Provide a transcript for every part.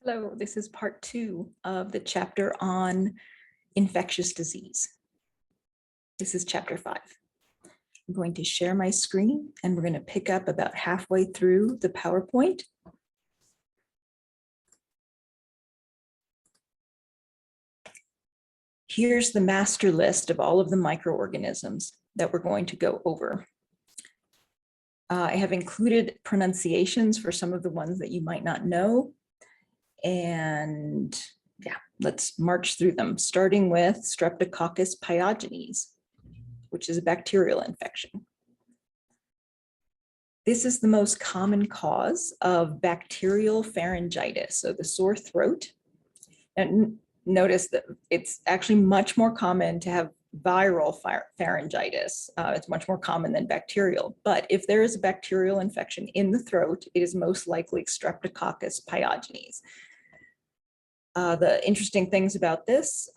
Hello, this is part 2 of the chapter on infectious disease. This is chapter 5. I'm going to share my screen and we're going to pick up about halfway through the PowerPoint. Here's the master list of all of the microorganisms that we're going to go over. I have included pronunciations for some of the ones that you might not know. And yeah, let's march through them, starting with Streptococcus pyogenes, which is a bacterial infection. This is the most common cause of bacterial pharyngitis, so the sore throat. And notice that it's actually much more common to have viral pharyngitis. It's much more common than bacterial. But if there is a bacterial infection in the throat, it is most likely Streptococcus pyogenes. The interesting things about this,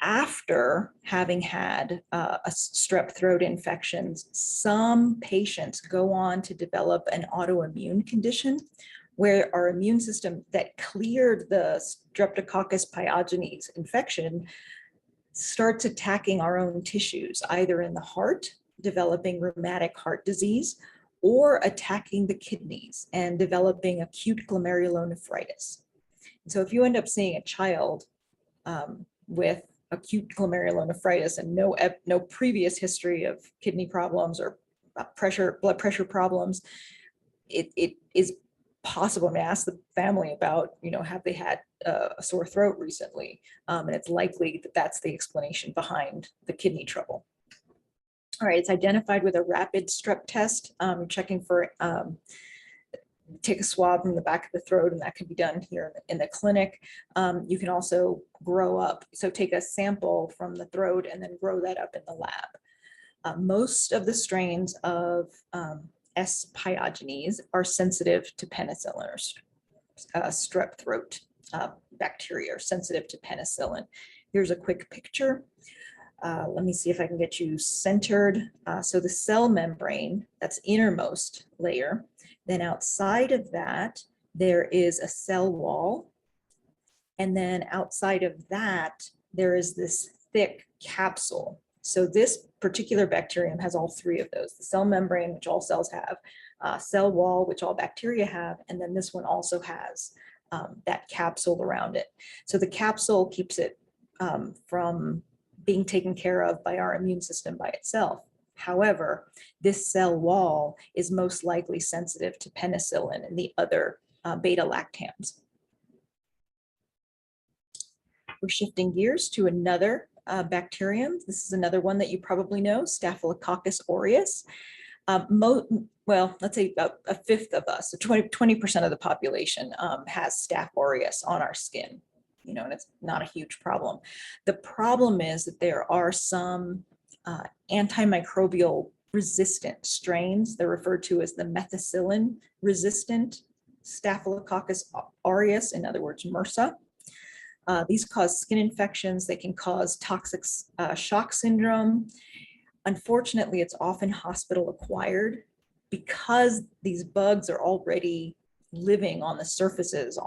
after having had a strep throat infections, some patients go on to develop an autoimmune condition where our immune system that cleared the Streptococcus pyogenes infection starts attacking our own tissues, either in the heart, developing rheumatic heart disease, or attacking the kidneys and developing acute glomerulonephritis. So if you end up seeing a child with acute glomerulonephritis and no previous history of kidney problems or blood pressure problems, it is possible to ask the family about, have they had a sore throat recently? And it's likely that that's the explanation behind the kidney trouble. All right, it's identified with a rapid strep test. You're checking for take a swab from the back of the throat, and that can be done here in the clinic. You can also grow up. So take a sample from the throat and then grow that up in the lab. Most of the strains of S. pyogenes are sensitive to penicillin, or strep throat bacteria are sensitive to penicillin. Here's a quick picture. Let me see if I can get you centered. So the cell membrane, that's innermost layer. Then outside of that, there is a cell wall. And then outside of that, there is this thick capsule. So this particular bacterium has all three of those: the cell membrane, which all cells have, cell wall, which all bacteria have, and then this one also has that capsule around it. So the capsule keeps it from being taken care of by our immune system by itself. However, this cell wall is most likely sensitive to penicillin and the other beta-lactams. We're shifting gears to another bacterium. This is another one that you probably know, Staphylococcus aureus. Well, let's say about a fifth of us, so 20% of the population has Staph aureus on our skin. And it's not a huge problem. The problem is that there are some antimicrobial resistant strains. They're referred to as the methicillin-resistant Staphylococcus aureus, in other words, MRSA. These cause skin infections. They can cause toxic shock syndrome. Unfortunately, it's often hospital acquired because these bugs are already living on the surfaces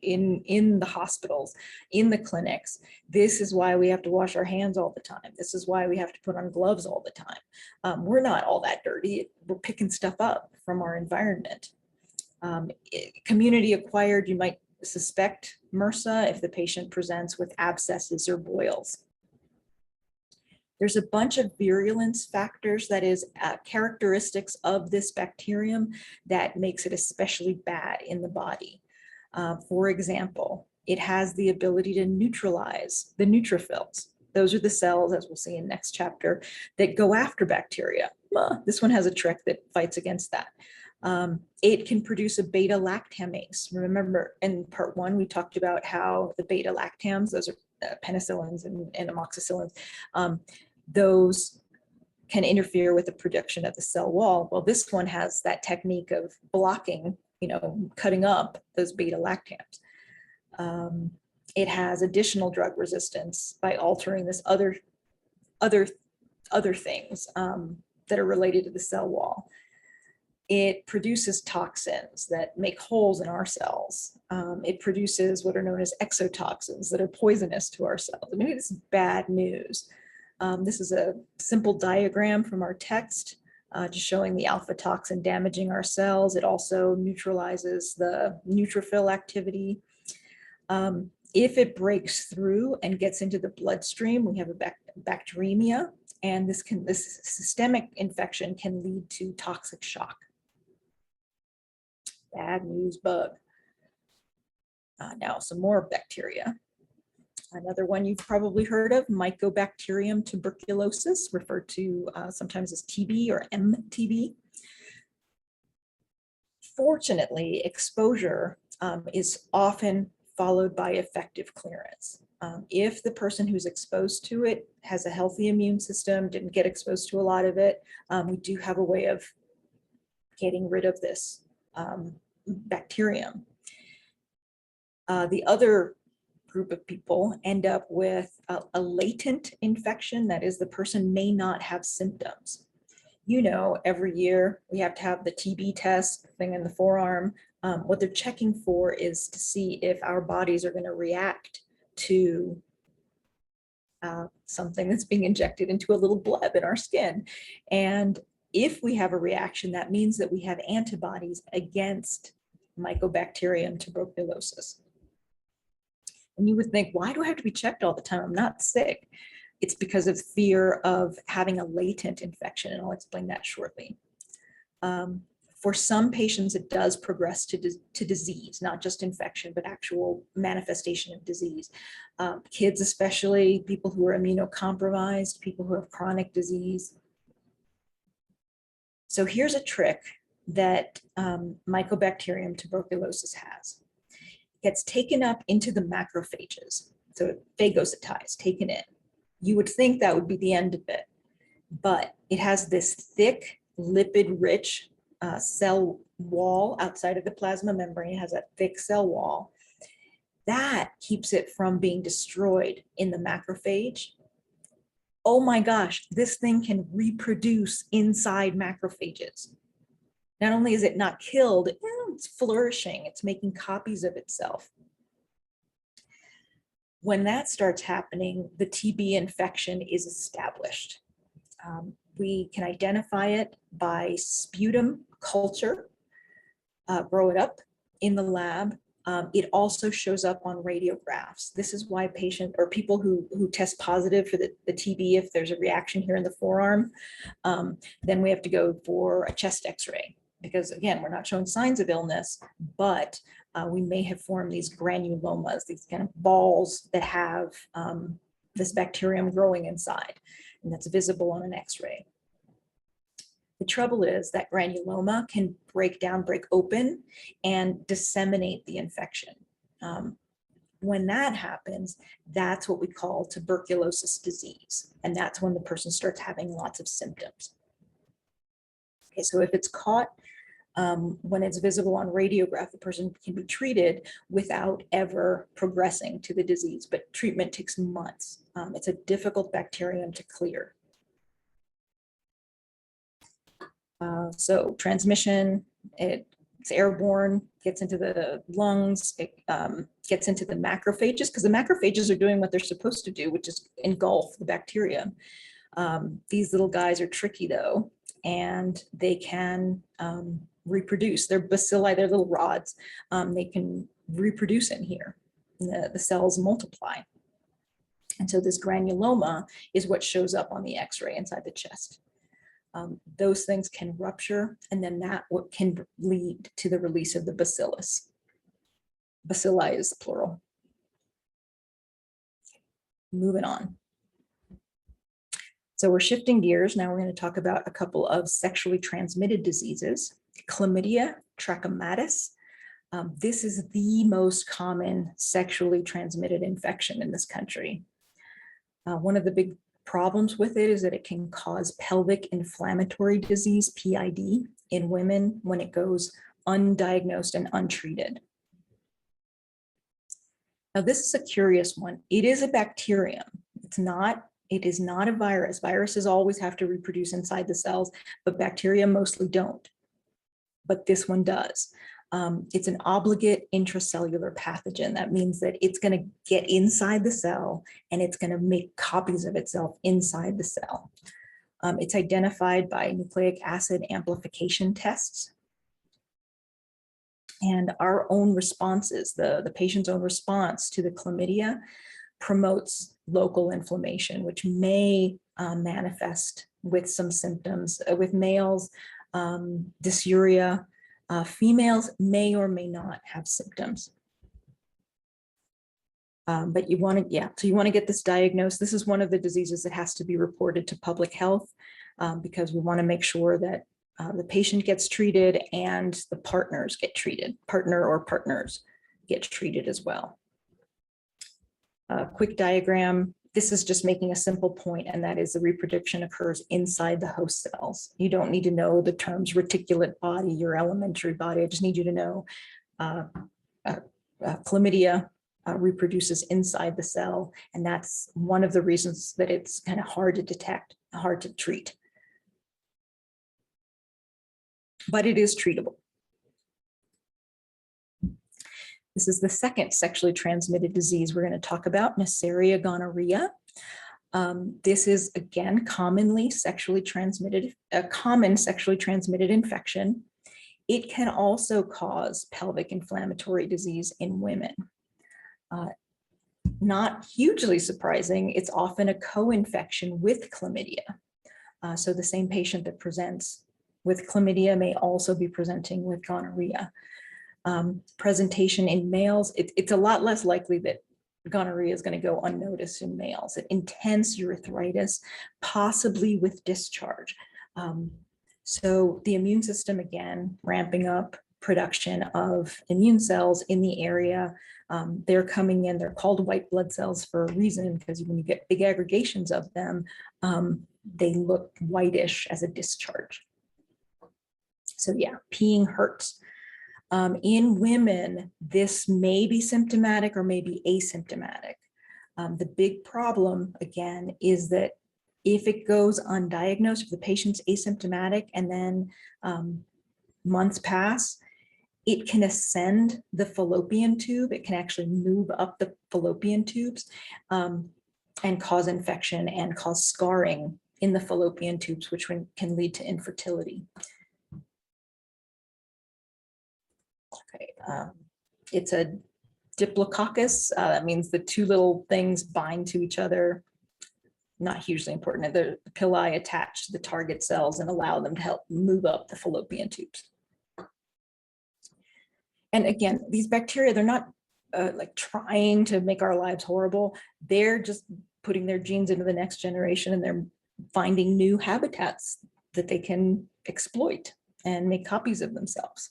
in the hospitals, in the clinics. This is why we have to wash our hands all the time. This is why we have to put on gloves all the time. We're not all that dirty. We're picking stuff up from our environment. Community acquired, you might suspect MRSA if the patient presents with abscesses or boils. There's a bunch of virulence factors, that is characteristics of this bacterium that makes it especially bad in the body. For example, it has the ability to neutralize the neutrophils. Those are the cells, as we'll see in next chapter, that go after bacteria. This one has a trick that fights against that. It can produce a beta-lactamase. Remember, in part 1, we talked about how the beta-lactams, those are penicillins and amoxicillins, those can interfere with the production of the cell wall. Well, this one has that technique of blocking, cutting up those beta-lactams. It has additional drug resistance by altering this other things that are related to the cell wall. It produces toxins that make holes in our cells. It produces what are known as exotoxins that are poisonous to our cells. I mean, this is bad news. This is a simple diagram from our text, just showing the alpha toxin damaging our cells. It also neutralizes the neutrophil activity. If it breaks through and gets into the bloodstream, we have a bacteremia, and this systemic infection can lead to toxic shock. Bad news bug. Now some more bacteria. Another one you've probably heard of, Mycobacterium tuberculosis, referred to sometimes as TB or MTB. Fortunately, exposure is often followed by effective clearance. If the person who's exposed to it has a healthy immune system, didn't get exposed to a lot of it, we do have a way of getting rid of this bacterium. The other group of people end up with a latent infection. That is, the person may not have symptoms. You know, every year we have to have the TB test thing in the forearm. What they're checking for is to see if our bodies are going to react to something that's being injected into a little bleb in our skin. And if we have a reaction, that means that we have antibodies against Mycobacterium tuberculosis. And you would think, why do I have to be checked all the time? I'm not sick. It's because of fear of having a latent infection, and I'll explain that shortly. For some patients, it does progress to disease, not just infection, but actual manifestation of disease. Kids especially, people who are immunocompromised, people who have chronic disease. So here's a trick that Mycobacterium tuberculosis has. It gets taken up into the macrophages, so phagocytized, taken in. You would think that would be the end of it, but it has this thick, lipid-rich cell wall outside of the plasma membrane. It has a thick cell wall that keeps it from being destroyed in the macrophage. Oh my gosh, this thing can reproduce inside macrophages. Not only is it not killed, it's flourishing. It's making copies of itself. When that starts happening, the TB infection is established. We can identify it by sputum culture, grow it up in the lab. It also shows up on radiographs. This is why people who test positive for the TB, if there's a reaction here in the forearm, then we have to go for a chest x-ray, because again, we're not showing signs of illness, but we may have formed these granulomas, these kind of balls that have this bacterium growing inside, and that's visible on an x-ray. The trouble is that granuloma can break open and disseminate the infection. When that happens, that's what we call tuberculosis disease. And that's when the person starts having lots of symptoms. Okay, so if it's caught when it's visible on radiograph, the person can be treated without ever progressing to the disease, but treatment takes months. It's a difficult bacterium to clear. So transmission, it's airborne, gets into the lungs, it gets into the macrophages, because the macrophages are doing what they're supposed to do, which is engulf the bacteria. These little guys are tricky though, and they can reproduce. They're bacilli, they're little rods. They can reproduce in here. The cells multiply. And so this granuloma is what shows up on the x-ray inside the chest. Those things can rupture, and then that can lead to the release of the bacillus. Bacilli is plural. Moving on. So we're shifting gears. Now we're going to talk about a couple of sexually transmitted diseases. Chlamydia, trachomatis. This is the most common sexually transmitted infection in this country. One of the big problems with it is that it can cause pelvic inflammatory disease, PID, in women when it goes undiagnosed and untreated. Now, this is a curious one. It is a bacterium. It is not a virus. Viruses always have to reproduce inside the cells, but bacteria mostly don't. but this one does. It's an obligate intracellular pathogen. That means that it's going to get inside the cell and it's going to make copies of itself inside the cell. It's identified by nucleic acid amplification tests. And our own responses, the patient's own response to the chlamydia promotes local inflammation, which may manifest with some symptoms. With males, dysuria. Females may or may not have symptoms. But you want to, so you want to get this diagnosed. This is one of the diseases that has to be reported to public health because we want to make sure that the patient gets treated and the partners get treated, partner or partners get treated as well. Quick diagram. This is just making a simple point, and that is the reproduction occurs inside the host cells. You don't need to know the terms reticulate body, your elementary body. I just need you to know chlamydia reproduces inside the cell, and that's one of the reasons that it's kind of hard to detect, hard to treat. But it is treatable. This is the second sexually transmitted disease we're going to talk about, Neisseria gonorrhoeae. This is, again, commonly sexually transmitted, a common sexually transmitted infection. It can also cause pelvic inflammatory disease in women. Not hugely surprising, it's often a co-infection with chlamydia. So the same patient that presents with chlamydia may also be presenting with gonorrhea. Presentation in males, it's a lot less likely that gonorrhea is going to go unnoticed in males. Intense urethritis, possibly with discharge. So the immune system, again, ramping up production of immune cells in the area. They're coming in, they're called white blood cells for a reason, because when you get big aggregations of them, they look whitish as a discharge. So yeah, peeing hurts. In women, this may be symptomatic or may be asymptomatic. The big problem, again, is that if it goes undiagnosed, if the patient's asymptomatic and then months pass, it can ascend the fallopian tube. It can actually move up the fallopian tubes and cause infection and cause scarring in the fallopian tubes, which can lead to infertility. Okay, it's a diplococcus. That means the two little things bind to each other. Not hugely important. The pili attach to the target cells and allow them to help move up the fallopian tubes. And again, these bacteria, they're not like trying to make our lives horrible. They're just putting their genes into the next generation, and they're finding new habitats that they can exploit and make copies of themselves.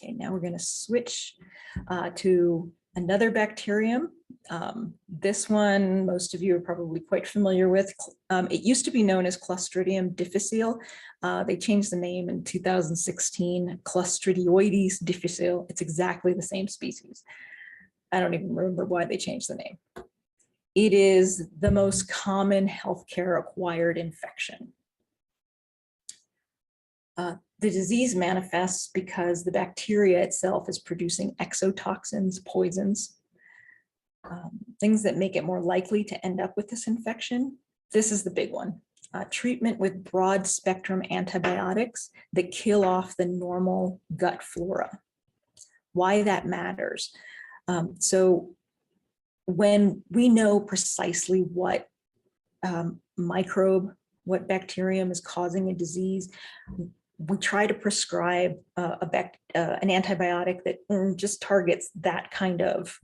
Okay, now we're going to switch to another bacterium. This one, most of you are probably quite familiar with. It used to be known as Clostridium difficile. They changed the name in 2016, Clostridioides difficile. It's exactly the same species. I don't even remember why they changed the name. It is the most common healthcare acquired infection. The disease manifests because the bacteria itself is producing exotoxins, poisons, things that make it more likely to end up with this infection. This is the big one. Treatment with broad spectrum antibiotics that kill off the normal gut flora. Why that matters. So when we know precisely what microbe, what bacterium is causing a disease, we try to prescribe an antibiotic that just targets that kind of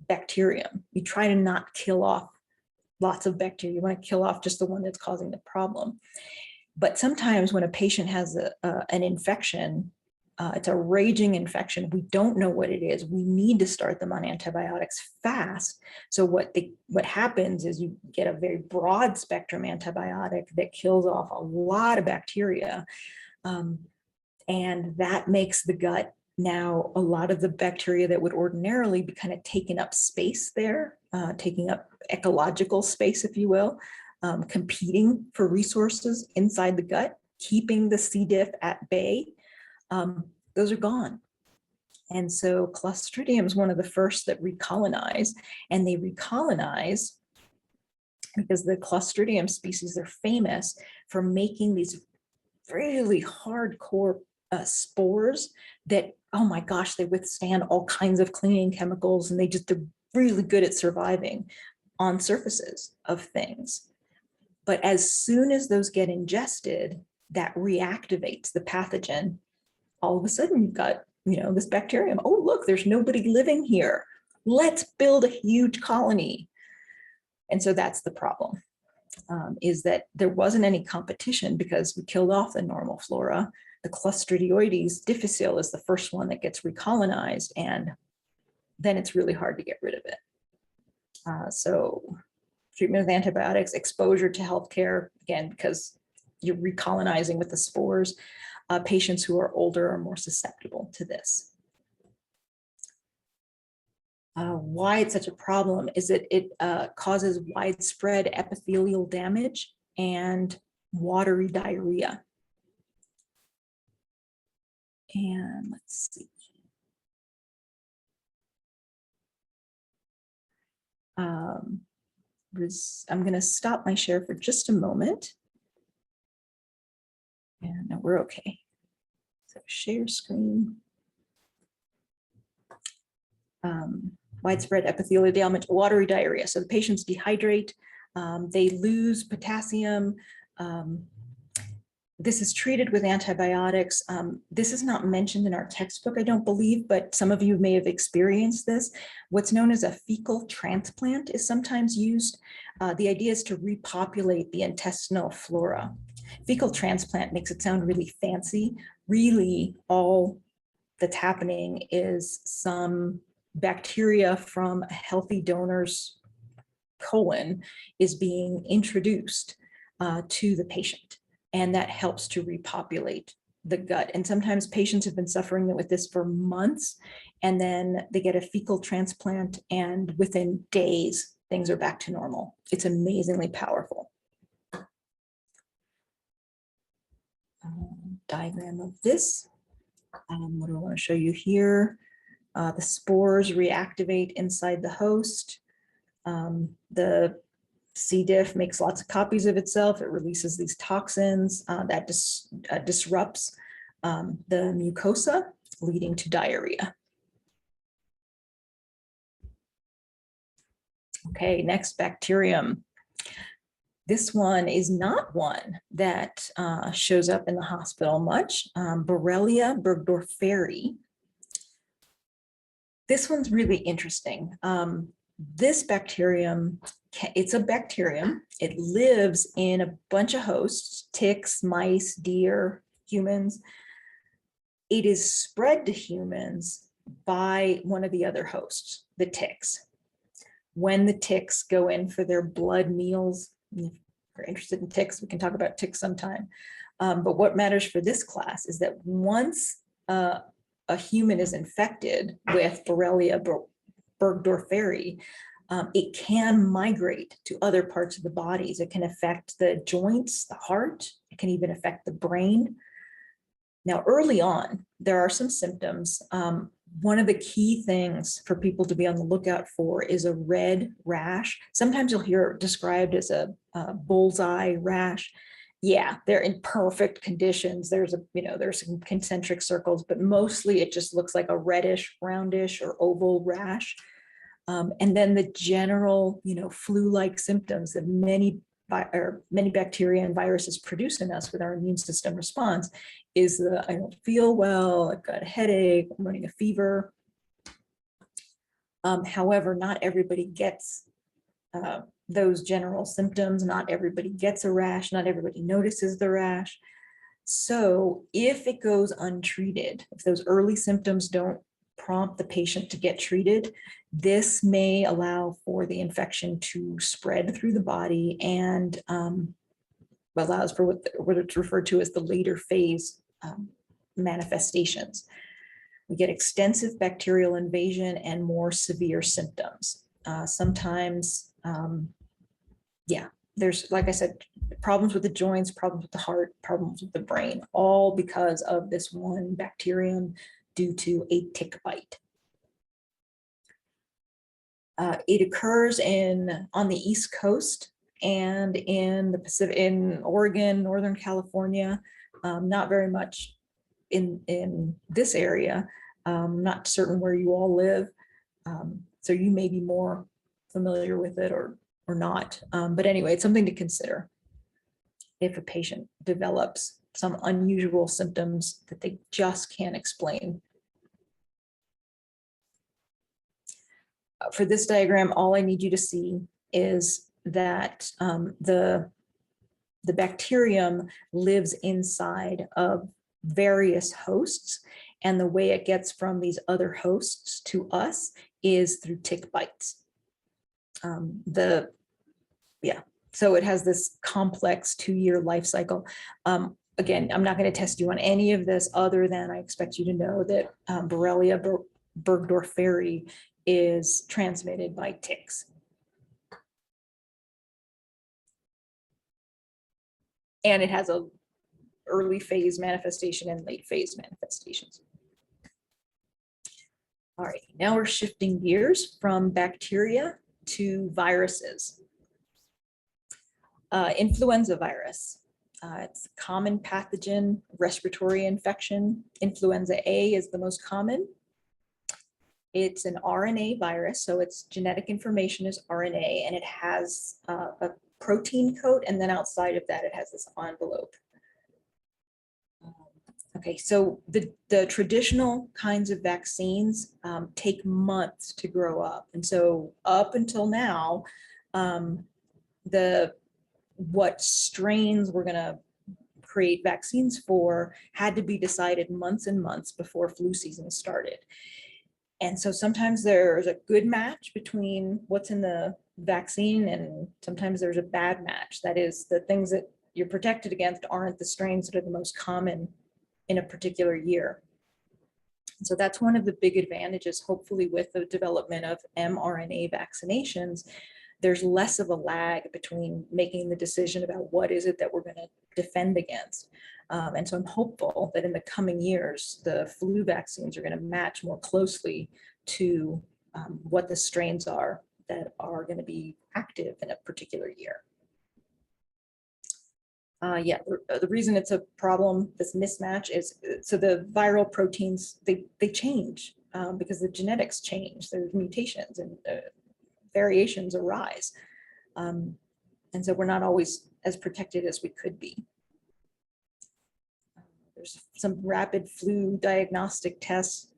bacterium. You try to not kill off lots of bacteria. You want to kill off just the one that's causing the problem. But sometimes when a patient has an infection, it's a raging infection, we don't know what it is. We need to start them on antibiotics fast. So what happens is you get a very broad spectrum antibiotic that kills off a lot of bacteria. And that makes the gut now, a lot of the bacteria that would ordinarily be kind of taking up space there, taking up ecological space, if you will, competing for resources inside the gut, keeping the C. diff at bay. Those are gone. And so Clostridium is one of the first that recolonize, and they recolonize because the Clostridium species are famous for making these really hardcore spores that, oh my gosh, they withstand all kinds of cleaning chemicals, and they're really good at surviving on surfaces of things. But as soon as those get ingested, that reactivates the pathogen. All of a sudden you've got, this bacterium. Oh, look, there's nobody living here. Let's build a huge colony. And so that's the problem, is that there wasn't any competition because we killed off the normal flora. The Clostridioides difficile is the first one that gets recolonized, and then it's really hard to get rid of it. So treatment with antibiotics, exposure to healthcare, again, because you're recolonizing with the spores. Patients who are older are more susceptible to this. Why it's such a problem is that it causes widespread epithelial damage and watery diarrhea. And let's see. I'm going to stop my share for just a moment. And no, we're okay. So share screen. Widespread epithelial damage, watery diarrhea. So the patients dehydrate, they lose potassium. This is treated with antibiotics. This is not mentioned in our textbook, I don't believe, but some of you may have experienced this. What's known as a fecal transplant is sometimes used. The idea is to repopulate the intestinal flora. Fecal transplant makes it sound really fancy. Really, all that's happening is some bacteria from a healthy donor's colon is being introduced to the patient, and that helps to repopulate the gut. And sometimes patients have been suffering with this for months, and then they get a fecal transplant, and within days, things are back to normal. It's amazingly powerful. Diagram of this. What do I want to show you here? The spores reactivate inside the host. The C. diff makes lots of copies of itself. It releases these toxins that disrupts the mucosa, leading to diarrhea. Okay, next bacterium. This one is not one that shows up in the hospital much. Borrelia burgdorferi. This one's really interesting. This bacterium, it's a bacterium. It lives in a bunch of hosts, ticks, mice, deer, humans. It is spread to humans by one of the other hosts, the ticks. When the ticks go in for their blood meals, if you're interested in ticks, we can talk about ticks sometime. But what matters for this class is that once a human is infected with Borrelia burgdorferi, it can migrate to other parts of the bodies. It can affect the joints, the heart. It can even affect the brain. Now, early on, there are some symptoms. One of the key things for people to be on the lookout for is a red rash. Sometimes you'll hear it described as a bullseye rash. Yeah, they're in perfect conditions. There's some concentric circles, but mostly it just looks like a reddish, roundish, or oval rash. And then the general, flu-like symptoms that many bacteria and viruses produce in us with our immune system response is I don't feel well, I've got a headache, I'm running a fever. However, not everybody gets those general symptoms. Not everybody gets a rash. Not everybody notices the rash. So if it goes untreated, if those early symptoms don't prompt the patient to get treated, this may allow for the infection to spread through the body and allows for what it's referred to as the later phase manifestations. We get extensive bacterial invasion and more severe symptoms. Sometimes, there's, like I said, problems with the joints, problems with the heart, problems with the brain, all because of this one bacterium due to a tick bite. It occurs on the East Coast and in the Pacific, in Oregon, Northern California, not very much in this area. Not certain where you all live, so you may be more familiar with it or not. But anyway, it's something to consider if a patient develops some unusual symptoms that they just can't explain. For this diagram, all I need you to see is that the bacterium lives inside of various hosts, and the way it gets from these other hosts to us is through tick bites. So it has this complex 2-year life cycle. Again, I'm not going to test you on any of this other than I expect you to know that Borrelia burgdorferi is transmitted by ticks. And it has a early phase manifestation and late phase manifestations. All right, now we're shifting gears from bacteria to viruses. Influenza virus. It's a common pathogen respiratory infection. Influenza A is the most common. It's an RNA virus, so its genetic information is RNA, and it has a protein coat, and then outside of that, it has this envelope. Okay, so the traditional kinds of vaccines take months to grow up, and so up until now, what strains we're going to create vaccines for had to be decided months and months before flu season started. And so sometimes there's a good match between what's in the vaccine, and sometimes there's a bad match. That is, the things that you're protected against aren't the strains that are the most common in a particular year. And so that's one of the big advantages, hopefully, with the development of mRNA vaccinations. There's less of a lag between making the decision about what is it that we're going to defend against. And so I'm hopeful that in the coming years, the flu vaccines are going to match more closely to what the strains are that are going to be active in a particular year. The reason it's a problem, this mismatch, is so the viral proteins, they change because the genetics change. There's mutations and variations arise. And so we're not always as protected as we could be. There's some rapid flu diagnostic tests.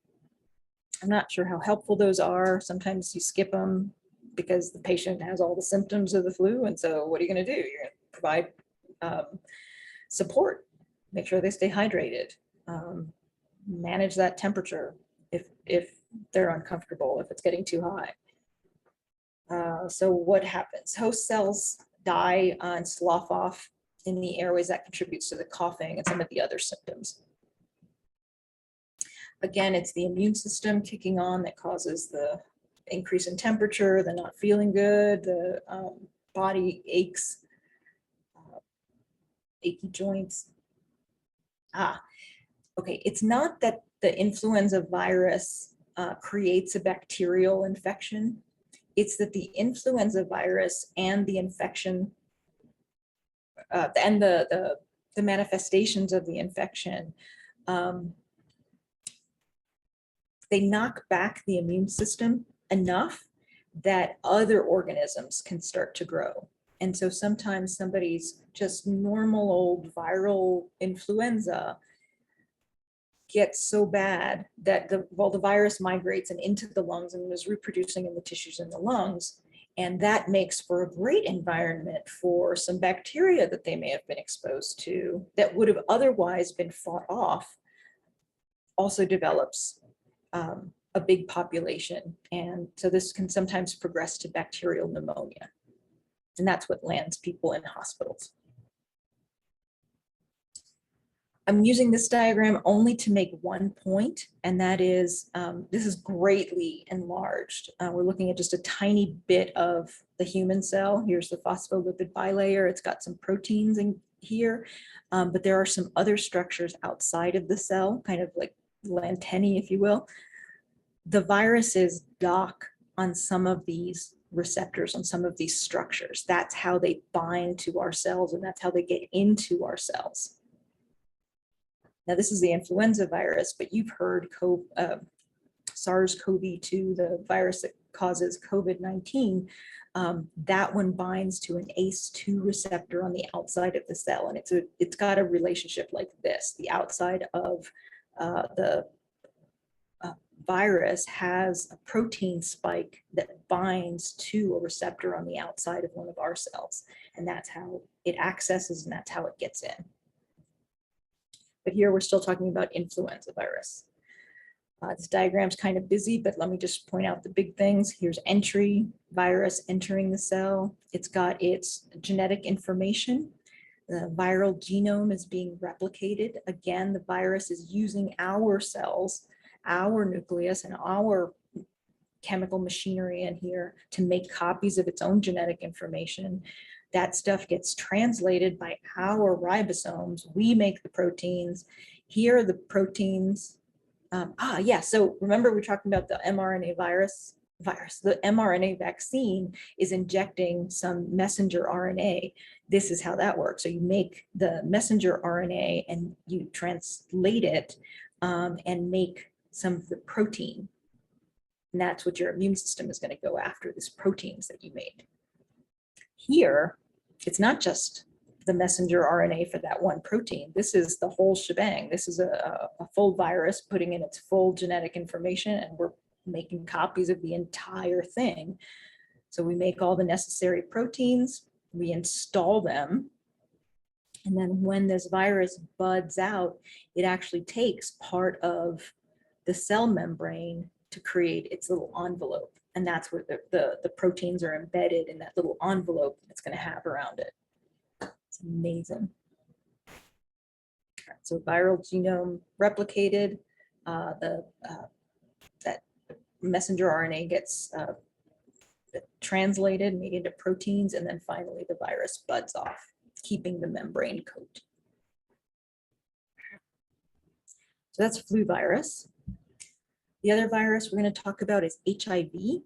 I'm not sure how helpful those are. Sometimes you skip them because the patient has all the symptoms of the flu. And so what are you going to do? You're going to provide support, make sure they stay hydrated, manage that temperature if they're uncomfortable, if it's getting too high. So what happens? Host cells die and slough off in the airways. That contributes to the coughing and some of the other symptoms. Again, it's the immune system kicking on that causes the increase in temperature, the not feeling good, the body aches, achy joints. Okay, it's not that the influenza virus creates a bacterial infection. It's that the influenza virus and the infection and the manifestations of the infection, they knock back the immune system enough that other organisms can start to grow. And so sometimes somebody's just normal old viral influenza gets so bad that the virus migrates and into the lungs and is reproducing in the tissues in the lungs. And that makes for a great environment for some bacteria that they may have been exposed to that would have otherwise been fought off, also develops a big population. And so this can sometimes progress to bacterial pneumonia. And that's what lands people in hospitals. I'm using this diagram only to make one point, and that is, this is greatly enlarged. We're looking at just a tiny bit of the human cell. Here's the phospholipid bilayer. It's got some proteins in here, but there are some other structures outside of the cell, kind of like lantennae, if you will. The viruses dock on some of these receptors, on some of these structures. That's how they bind to our cells, and that's how they get into our cells. Now, this is the influenza virus, but you've heard SARS-CoV-2, the virus that causes COVID-19. That one binds to an ACE2 receptor on the outside of the cell, and it's got a relationship like this. The outside of the virus has a protein spike that binds to a receptor on the outside of one of our cells, and that's how it accesses, and that's how it gets in. But here we're still talking about influenza virus. This diagram's kind of busy, but let me just point out the big things. Here's entry, virus entering the cell. It's got its genetic information. The viral genome is being replicated. Again, the virus is using our cells, our nucleus, and our chemical machinery in here to make copies of its own genetic information. That stuff gets translated by our ribosomes. We make the proteins. Here are the proteins. So remember we're talking about the mRNA virus. The mRNA vaccine is injecting some messenger RNA. This is how that works. So you make the messenger RNA and you translate it and make some of the protein. And that's what your immune system is going to go after, these proteins that you made. Here, it's not just the messenger RNA for that one protein. This is the whole shebang. This is a full virus putting in its full genetic information, and we're making copies of the entire thing. So we make all the necessary proteins, we install them, and then when this virus buds out, it actually takes part of the cell membrane to create its little envelope. And that's where the proteins are embedded in that little envelope it's going to have around it. It's amazing. Right, so viral genome replicated, that messenger RNA gets translated, made into proteins, and then finally the virus buds off, keeping the membrane coat. So that's flu virus. The other virus we're going to talk about is HIV.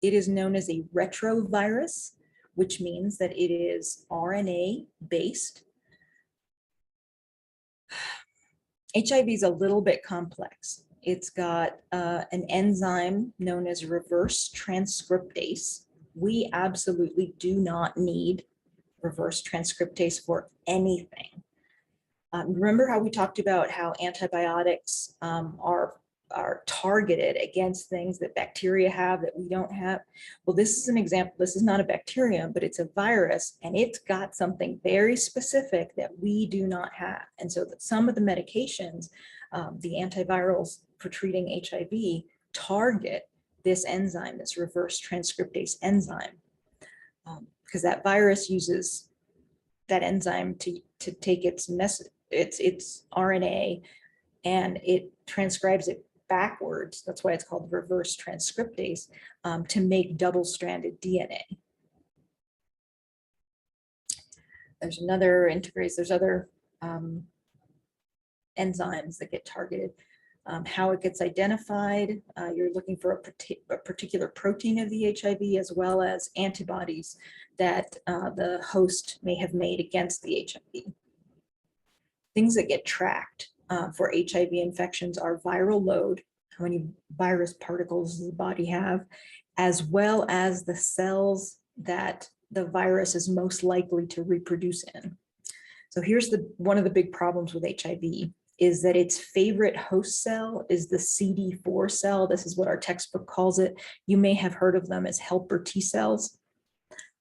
It is known as a retrovirus, which means that it is RNA based. HIV is a little bit complex. It's got an enzyme known as reverse transcriptase. We absolutely do not need reverse transcriptase for anything. Remember how we talked about how antibiotics are targeted against things that bacteria have that we don't have? Well, this is an example. This is not a bacterium, but it's a virus, and it's got something very specific that we do not have. And so that some of the medications, the antivirals for treating HIV, target this enzyme, this reverse transcriptase enzyme, because that virus uses that enzyme to take its RNA, and it transcribes it backwards. That's why it's called reverse transcriptase, to make double-stranded DNA. There's another integrase, there's other enzymes that get targeted. How it gets identified, you're looking for a particular protein of the HIV, as well as antibodies that the host may have made against the HIV. Things that get tracked for HIV infections are viral load, how many virus particles does the body have, as well as the cells that the virus is most likely to reproduce in. So here's one of the big problems with HIV is that its favorite host cell is the CD4 cell. This is what our textbook calls it. You may have heard of them as helper T cells.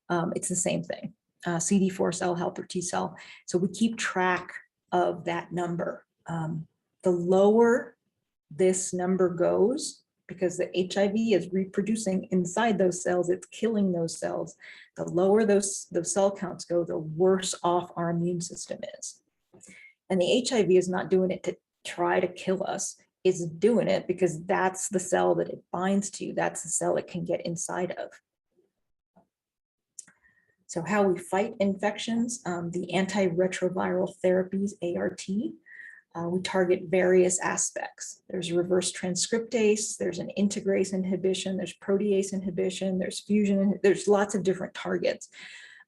It's the same thing, CD4 cell, helper T cell. So we keep track of that number. The lower this number goes, because the HIV is reproducing inside those cells, it's killing those cells. The lower those cell counts go, the worse off our immune system is. And the HIV is not doing it to try to kill us. It's doing it because that's the cell that it binds to. That's the cell it can get inside of. So how we fight infections, the antiretroviral therapies, ART, we target various aspects. There's reverse transcriptase, there's an integrase inhibition, there's protease inhibition, there's fusion, there's lots of different targets.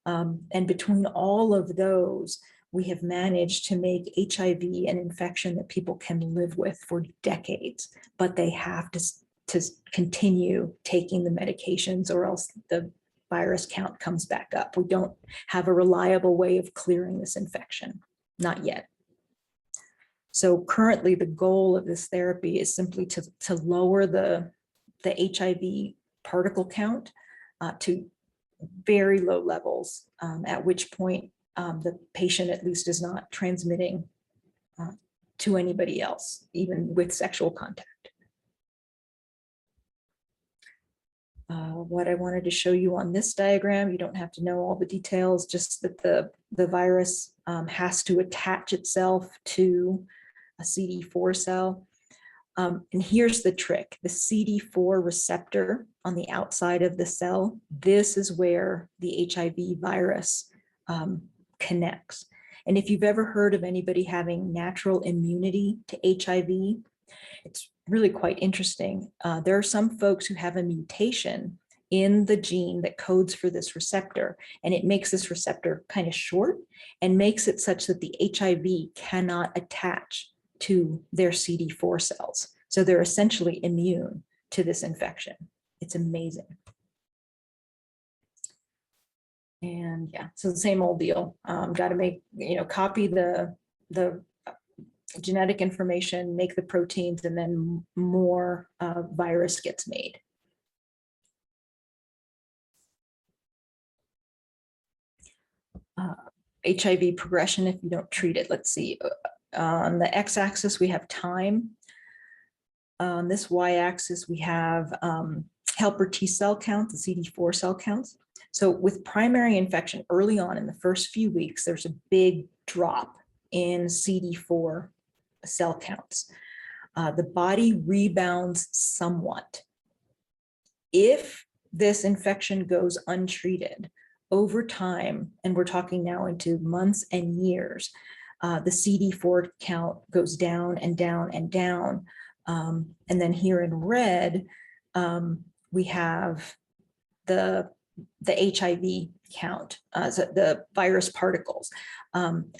And between all of those, we have managed to make HIV an infection that people can live with for decades, but they have to continue taking the medications or else the virus count comes back up. We don't have a reliable way of clearing this infection, not yet. So currently the goal of this therapy is simply to lower the HIV particle count to very low levels, at which point the patient at least is not transmitting to anybody else, even with sexual contact. What I wanted to show you on this diagram, you don't have to know all the details, just that the virus has to attach itself to a CD4 cell. And here's the trick, the CD4 receptor on the outside of the cell, this is where the HIV virus connects. And if you've ever heard of anybody having natural immunity to HIV, it's really quite interesting. There are some folks who have a mutation in the gene that codes for this receptor, and it makes this receptor kind of short and makes it such that the HIV cannot attach to their CD4 cells. So they're essentially immune to this infection. It's amazing. And yeah, so the same old deal. Got to make, copy the genetic information, make the proteins, and then more virus gets made. HIV progression if you don't treat it. Let's see. On the x-axis, we have time. On this y-axis, we have helper T cell count, the CD4 cell counts. So with primary infection early on in the first few weeks, there's a big drop in CD4 cell counts. The body rebounds somewhat. If this infection goes untreated over time, and we're talking now into months and years, the CD4 count goes down and down and down. And then here in red, we have the HIV count, so the virus particles.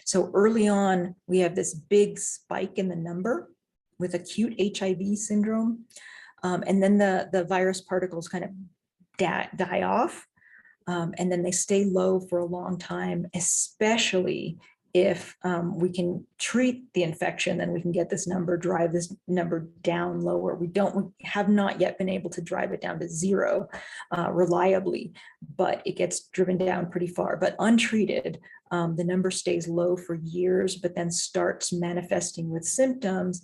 So early on, we have this big spike in the number with acute HIV syndrome. And then the virus particles kind of die off. And then they stay low for a long time, especially if we can treat the infection, then we can get this number, drive this number down lower. We have not yet been able to drive it down to zero reliably, but it gets driven down pretty far. But untreated, the number stays low for years, but then starts manifesting with symptoms,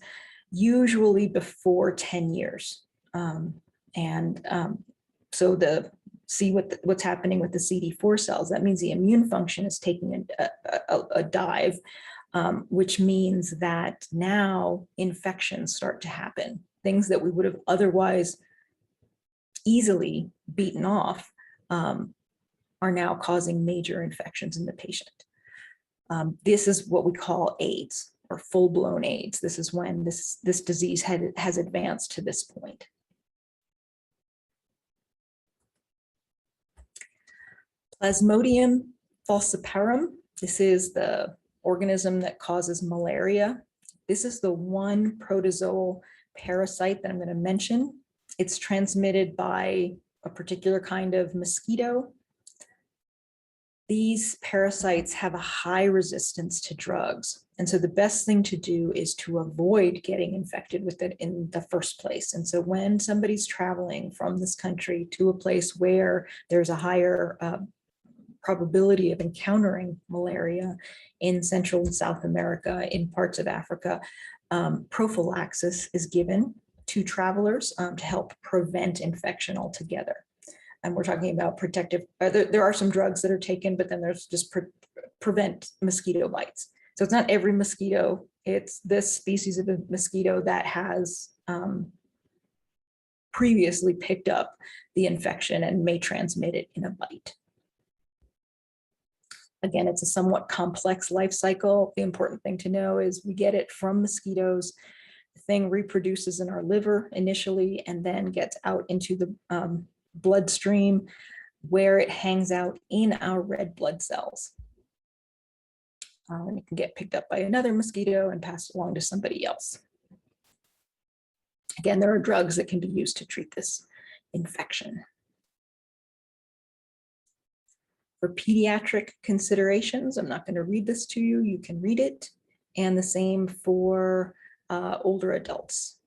usually before 10 years. So see what's happening with the CD4 cells. That means the immune function is taking a dive, which means that now infections start to happen. Things that we would have otherwise easily beaten off are now causing major infections in the patient. This is what we call AIDS, or full-blown AIDS. This is when this disease has advanced to this point. Plasmodium falciparum. This is the organism that causes malaria. This is the one protozoal parasite that I'm going to mention. It's transmitted by a particular kind of mosquito. These parasites have a high resistance to drugs. And so the best thing to do is to avoid getting infected with it in the first place. And so when somebody's traveling from this country to a place where there's a higher probability of encountering malaria in Central and South America, in parts of Africa, prophylaxis is given to travelers to help prevent infection altogether. And we're talking about protective, there are some drugs that are taken, but then there's just prevent mosquito bites. So it's not every mosquito, it's this species of a mosquito that has previously picked up the infection and may transmit it in a bite. Again, it's a somewhat complex life cycle. The important thing to know is we get it from mosquitoes. The thing reproduces in our liver initially and then gets out into the bloodstream, where it hangs out in our red blood cells. And it can get picked up by another mosquito and passed along to somebody else. Again, there are drugs that can be used to treat this infection. For pediatric considerations, I'm not going to read this to you, you can read it. And the same for older adults.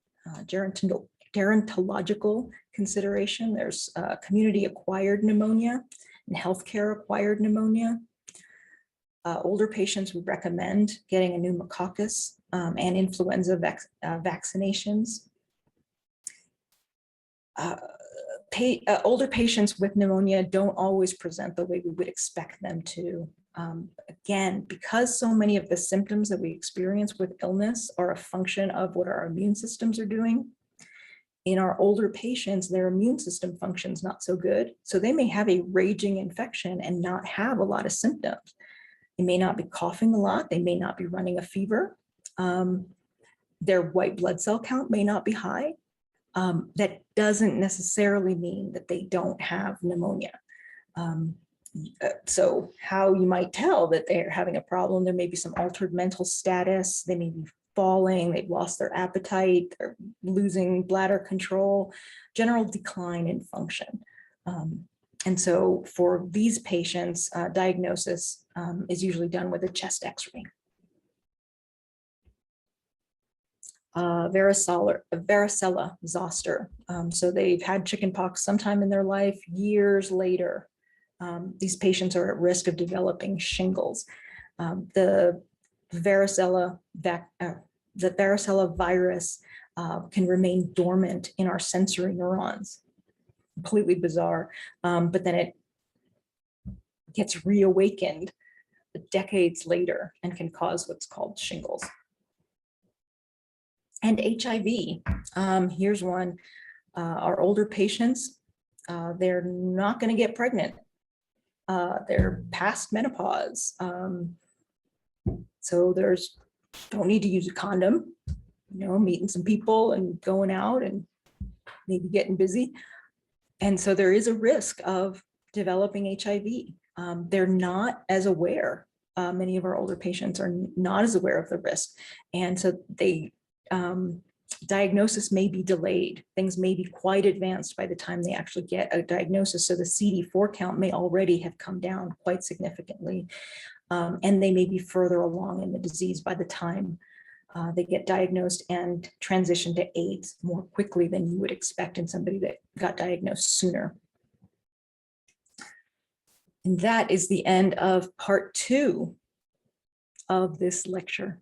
Gerontological consideration, there's community-acquired pneumonia and healthcare-acquired pneumonia. Older patients would recommend getting a pneumococcus and influenza vaccinations. Older patients with pneumonia don't always present the way we would expect them to. Again, because so many of the symptoms that we experience with illness are a function of what our immune systems are doing. In our older patients, their immune system functions not so good. So they may have a raging infection and not have a lot of symptoms. They may not be coughing a lot. They may not be running a fever. Their white blood cell count may not be high. That doesn't necessarily mean that they don't have pneumonia. So how you might tell that they're having a problem, there may be some altered mental status, they may be falling, they've lost their appetite, they're losing bladder control, general decline in function. And so for these patients, diagnosis is usually done with a chest x-ray. Varicella zoster. So they've had chickenpox sometime in their life, years later. These patients are at risk of developing shingles. The varicella virus can remain dormant in our sensory neurons. Completely bizarre, but then it gets reawakened decades later and can cause what's called shingles. And HIV, here's one. Our older patients, they're not going to get pregnant. They're past menopause. So don't need to use a condom, meeting some people and going out and maybe getting busy. And so there is a risk of developing HIV. They're not as aware. Many of our older patients are not as aware of the risk. And so diagnosis may be delayed. Things may be quite advanced by the time they actually get a diagnosis. So the CD4 count may already have come down quite significantly. And they may be further along in the disease by the time they get diagnosed and transition to AIDS more quickly than you would expect in somebody that got diagnosed sooner. And that is the end of part 2 of this lecture.